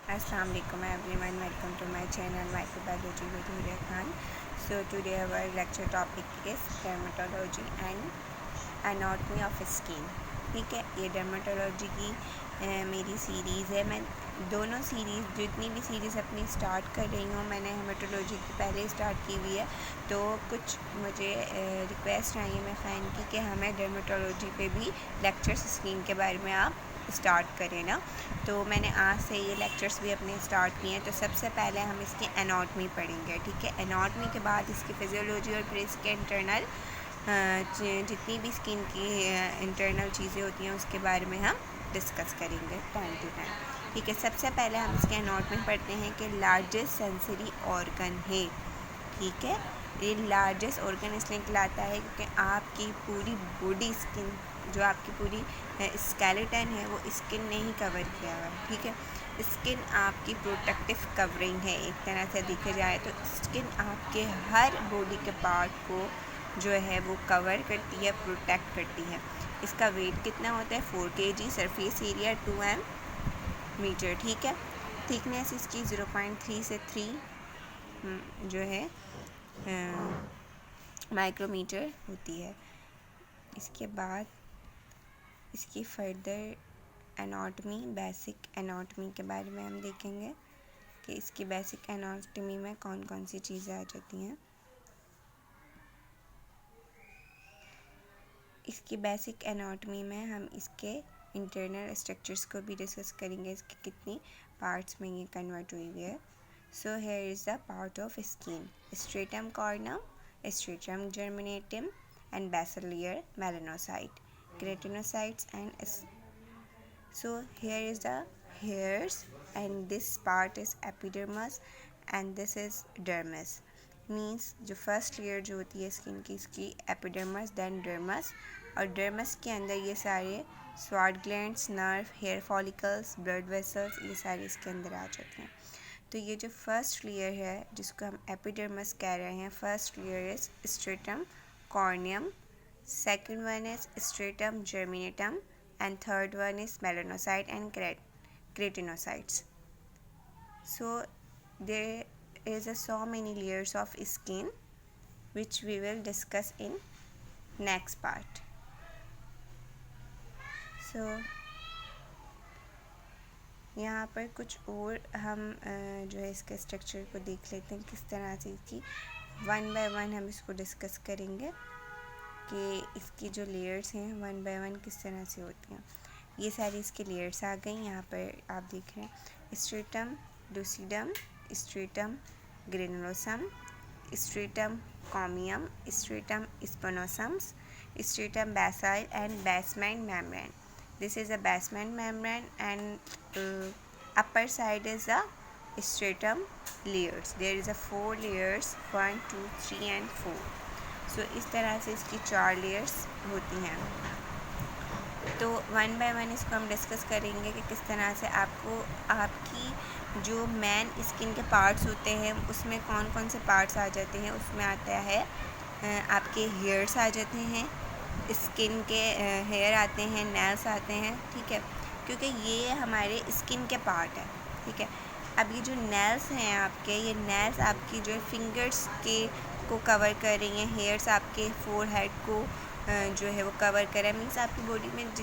Assalamu alaikum everyone, welcome to my channel Microbiology with Huria Khan. So today our lecture topic is dermatology and anatomy of skin. ठीक है, ये dermatology की मेरी series है। मैं दोनों सीरीज़ जितनी भी सीरीज़ अपनी स्टार्ट कर रही हूँ मैंने हेमाटोलॉजी की पहले स्टार्ट की हुई है। तो कुछ मुझे रिक्वेस्ट आई है मैं फ़ैन की कि हमें डर्माटोलॉजी पे भी लेक्चर्स स्किन के बारे में आप स्टार्ट करें ना। तो मैंने आज से ये लेक्चर्स भी अपने स्टार्ट किए हैं। तो सबसे पहले हम इसकी एनाटमी पढ़ेंगे, ठीक है। एनाटमी के बाद इसकी फिजियोलॉजी और फिर इसके इंटरनल जितनी भी स्किन की इंटरनल चीज़ें होती हैं उसके बारे में हम डिस्कस करेंगे टाइम टू टाइम, ठीक है। सबसे पहले हम इसके एनाटमी पढ़ते हैं कि लार्जेस्ट सेंसरी ऑर्गन है, ठीक है। ये लार्जेस्ट ऑर्गन इसलिए कहलाता है क्योंकि आपकी पूरी बॉडी स्किन जो आपकी पूरी स्केलेटन है वो स्किन ने ही कवर किया हुआ है, ठीक है। स्किन आपकी प्रोटेक्टिव कवरिंग है एक तरह से देखा जाए तो। स्किन आपके हर बॉडी के पार्ट को जो है वो कवर करती है, प्रोटेक्ट करती है। इसका वेट कितना होता है 4 kg, सरफेस एरिया 2 मीटर, ठीक है। थिकनेस इसकी 0.3 से 3 जो है माइक्रोमीटर होती है। इसके बाद इसकी फर्दर एनाटमी, बेसिक एनाटमी के बारे में हम देखेंगे कि इसकी बेसिक एनाटमी में कौन कौन सी चीज़ें आ जाती हैं। इसकी बेसिक एनाटमी में हम इसके इंटरनल स्ट्रक्चर्स को भी डिस्कस करेंगे, इसके कितनी पार्ट्स में ये कन्वर्ट हुई हुई है। So here is the part of skin: stratum corneum, stratum germinatum and basal layer, melanocyte, keratinocytes and so here is the hairs and this part is epidermis and this is dermis. Means जो first layer जो होती है skin की इसकी epidermis then dermis, और dermis के अंदर ये सारे sweat glands, nerve, hair follicles, blood vessels ये सारे इसके अंदर आ जाते हैं। तो ये जो फर्स्ट लेयर है जिसको हम एपिडर्मस कह रहे हैं, first layer is stratum corneum, second one is stratum germinatum and third one is melanocyte and keratinocytes. So there is so many layers of skin which we will discuss in next part. So यहाँ पर कुछ और हम जो है इसके structure को देख लेते हैं किस तरह से इसकी वन बाय वन हम इसको डिस्कस करेंगे कि इसकी जो लेयर्स हैं वन बाय वन किस तरह से होती हैं। ये सारी इसकी लेयर्स आ गई। यहाँ पर आप देख रहे हैं stratum lucidum, stratum granulosum, stratum corneum, stratum spinosums, stratum basale and basement membrane. This is a basement membrane and upper side is the stratum layers. There is a 4 layers 1, 2, 3 and 4. So इस तरह से इसकी 4 layers होती हैं। तो one by one इसको हम discuss करेंगे कि किस तरह से आपको आपकी जो मेन स्किन के पार्ट्स होते हैं उसमें कौन कौन से पार्ट्स आ जाते हैं। उसमें आता है आपके हेयर्स आ जाते हैं, स्किन के हेयर आते हैं, नेल्स आते हैं, ठीक है, क्योंकि ये हमारे स्किन के पार्ट है, ठीक है। अब ये जो नेल्स हैं आपके, ये नेल्स आपकी जो फिंगर्स के को कवर कर रही हैं, हेयर्स आपके फोरहेड को जो है वो कवर कर रहा है। मीन्स आपकी बॉडी में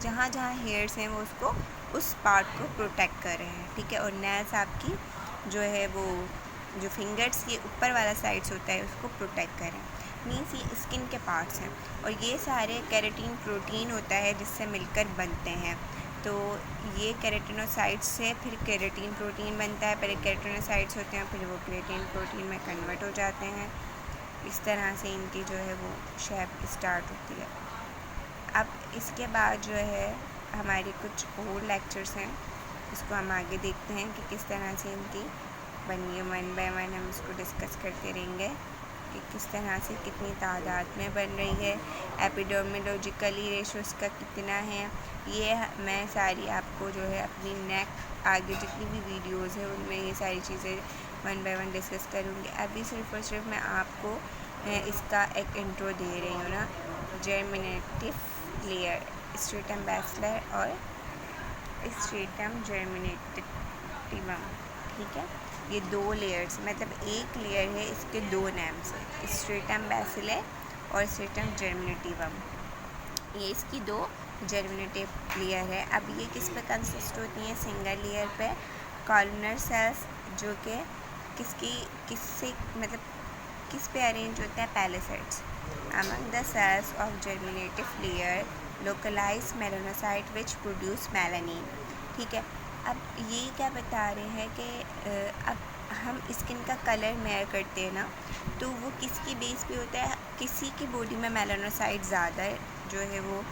जहाँ जहाँ हेयर्स हैं वो उसको उस पार्ट को प्रोटेक्ट कर रहे हैं, ठीक है। और नेल्स आपकी जो है वो जो फिंगर्स के ऊपर वाला साइड्स होता है उसको प्रोटेक्ट कर रहे हैं। मीन्स ये स्किन के पार्ट्स हैं और ये सारे केराटिन प्रोटीन होता है जिससे मिलकर बनते हैं। तो ये केराटिनोसाइट्स से फिर केराटिन प्रोटीन बनता है, पहले केराटिनोसाइट्स होते हैं फिर वो केराटिन प्रोटीन में कन्वर्ट हो जाते हैं। इस तरह से इनकी जो है वो शेप स्टार्ट होती है। अब इसके बाद जो है हमारे कुछ और लेक्चर्स हैं इसको हम आगे देखते हैं कि किस तरह से इनकी बनी है। वन बाय वन हम इसको डिस्कस करते रहेंगे कि किस तरह से कितनी तादाद में बन रही है, एपिडर्मोलॉजिकली रेशो इसका कितना है। ये मैं सारी आपको जो है अपनी आगे जितनी भी वीडियोस है उनमें ये सारी चीज़ें वन बाय वन डिस्कस करूँगी। अभी सिर्फ और सिर्फ मैं आपको इसका एक इंट्रो दे रही हूँ ना। जर्मिनेटिव लेयर, स्ट्रेटम बेसलर और स्ट्रेटम जर्मिनेटिवम, ठीक है। ये 2 लेयर्स, मतलब एक लेयर है, इसके 2 नेम्स है, स्ट्रेटम बैसिले और स्ट्रेटम जर्मिनेटिवम। ये इसकी 2 जर्मिनेटिव लेयर है। अब ये किस पे कंसिस्ट होती हैं? सिंगल लेयर पे कॉलमनर सेल्स, जो कि किससे मतलब किस पे अरेंज होता है? Palisades. Among the cells of germinative layer localize melanocyte which produce melanin, ठीक है। अब ये क्या बता रहे हैं कि अब हम स्किन का कलर मेयर करते हैं ना, तो वो किसकी बेस पे होता है? किसी की बॉडी में मेलानोसाइट ज़्यादा जो है वो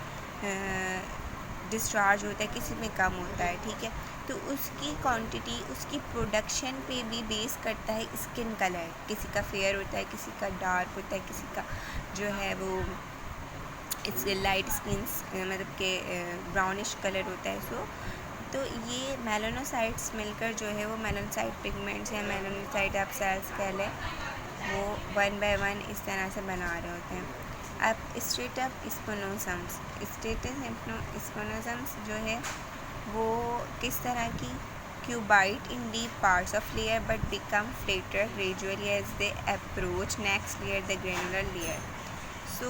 डिस्चार्ज होता है, किसी में कम होता है, ठीक है। तो उसकी क्वांटिटी, उसकी प्रोडक्शन पे भी बेस करता है स्किन कलर। किसी का फेयर होता है, किसी का डार्क होता है, किसी का जो है वो इसके लाइट स्किन्स मतलब के ब्राउनिश कलर होता है। सो तो ये मेलानोसाइट्स मिलकर जो है वो मेलानोसाइट पिगमेंट्स या मेलानोसाइट आप सेल्स कह लें, वो 1 बाय 1 इस तरह से बना रहे होते हैं। अब स्ट्रेटम स्पोनोसम्स, स्पोनोसम्स जो है वो किस तरह की? Cuboid in deep parts of layer but become flatter gradually as they approach next layer the granular layer. So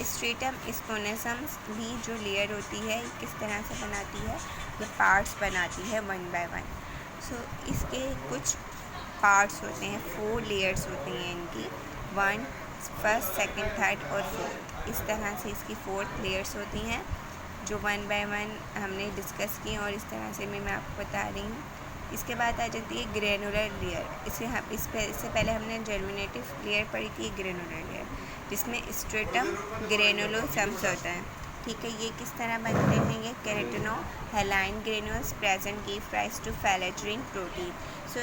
stratum spinosums भी जो लेयर होती है किस तरह से बनाती है? ये पार्ट्स बनाती है 1 बाय 1। सो इसके कुछ पार्ट्स होते हैं, 4 लेयर्स होती हैं इनकी, 1, फर्स्ट, सेकंड, थर्ड और फोर्थ। इस तरह से इसकी 4 लेयर्स होती हैं जो 1 बाय 1 हमने डिस्कस की और इस तरह से मैं आपको बता रही हूँ। इसके बाद आ जाती है ग्रेनुलर लेयर। इससे पहले हमने जर्मिनेटिव लेयर पढ़ी थी, ग्रेनुलर लेयर, जिसमें स्ट्रेटम ग्रेनुलोसम्स होता है, ठीक है। ये किस तरह बनते हैं? ये keratohyaline granules present give rise to filaggrin protein. So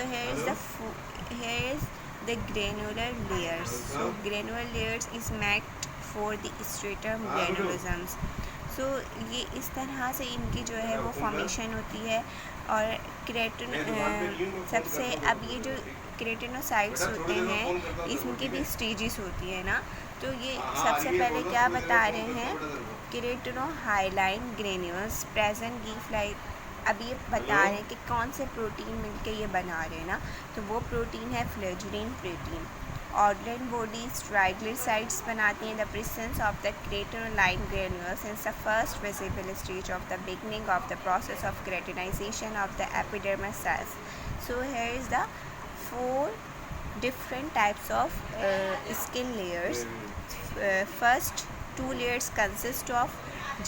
here is the granular layers. So granular layers is made for the stratum granulosomes. सो ये इस तरह से इनकी जो है वो फॉर्मेशन होती है। और सबसे अब ये जो केराटिनोसाइट्स होते हैं इनकी भी स्टेजेस होती है ना, तो ये सबसे पहले क्या बता रहे हैं? Keratohyaline granules present give light. अब ये बता रहे हैं कि कौन से प्रोटीन मिलके ये बना रहे हैं ना, तो वो प्रोटीन है filaggrin protein. Organ bodies triglycerides बनाती हैं। The presence of the keratohyaline granules in the first visible stage of the beginning of the process of keratinization of the epidermis cells. So here is the 4 different types of skin layers. First 2 layers consist of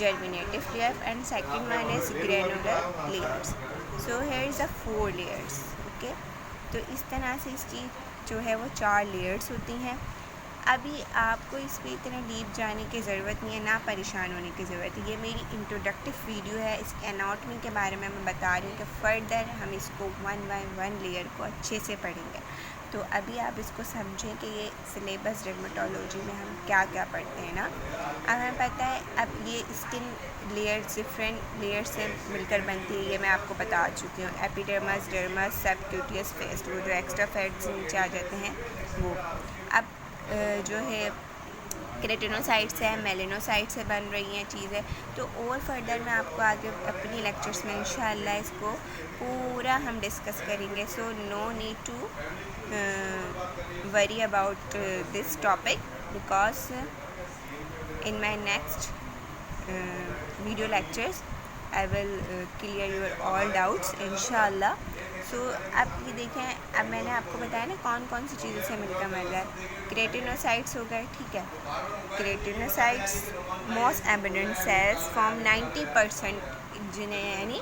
germinative layer and second one is granular layers. So here is the 4 layers, okay. तो इस तरह से इसकी जो है वो 4 layers होती हैं। अभी आपको इस पर इतना डीप जाने की ज़रूरत नहीं है, ना परेशान होने की ज़रूरत है। ये मेरी इंट्रोडक्टिव वीडियो है, इस एनाटॉमी के बारे में मैं बता रही हूँ कि फ़र्दर हम इसको 1 बाय 1 लेयर को अच्छे से पढ़ेंगे। तो अभी आप इसको समझें कि ये सिलेबस डर्मेटोलॉजी में हम क्या क्या पढ़ते हैं ना। अब हमें पता है अब ये स्किन लेयर्स डिफरेंट लेयर से मिलकर बनती है, ये मैं आपको बता चुकी हूँ। एपिडर्मस, डर्मस, सबक्यूटियस फेस्ट, वो जो एक्स्ट्रा फैट्स नीचे आ जाते हैं वो। अब जो है केराटिनोसाइट से है, मेलानोसाइट से बन रही हैं चीज़ें। तो और फर्दर मैं आपको आगे अपनी लेक्चर्स में इंशाल्लाह इसको पूरा हम डिस्कस करेंगे। So no need to worry about this topic because in my next video lectures I will clear your all doubts इंशाल्लाह। सो अब ये देखें, अब मैंने आपको बताया ना कौन कौन सी चीज़ों से मिलकर मिल रहा है। केराटिनोसाइट्स हो गए, ठीक है। Keratinocytes most abundant cells form 90%, जिन्हें यानी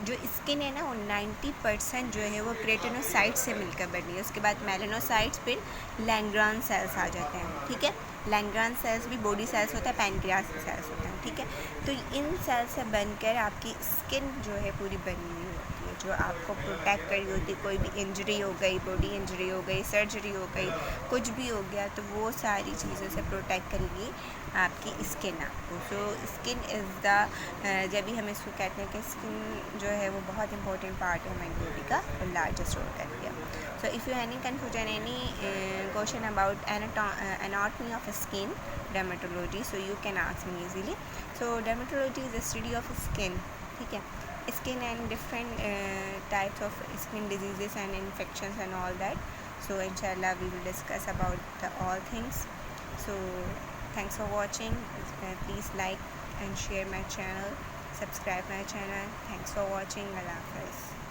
जो स्किन है ना वो 90% जो है वो केराटिनोसाइट से मिलकर बनी है। उसके बाद मेलानोसाइट्स, फिर लैंग्रान सेल्स आ जाते हैं, ठीक है। लैंग्रान सेल्स भी बॉडी सेल्स होता है, पैनक्रियास सेल्स होते हैं, ठीक है। तो इन सेल्स से बनकर आपकी स्किन जो है पूरी बनी हुई होती है, जो आपको प्रोटेक्ट करी होती है। कोई भी इंजरी हो गई, बॉडी इंजरी हो गई, सर्जरी हो गई, कुछ भी हो गया, तो वो सारी चीज़ों से प्रोटेक्ट करेगी आपकी स्किन आपको। सो स्किन इज़ द जब भी हम इसको कहते हैं कि स्किन जो है वो बहुत इंपॉर्टेंट पार्ट है हमारी बॉडी का और लार्जेस्ट रोल करती है। So if you any confusion, any question about anatomy of skin, dermatology, so you can ask me easily. So dermatology is the study of skin, ठीक है। skin and different types of skin diseases and infections and all that. So inshallah we will discuss about the all things. So thanks for watching. Please like and share my channel, subscribe my channel. Thanks for watching. Allah Hafiz.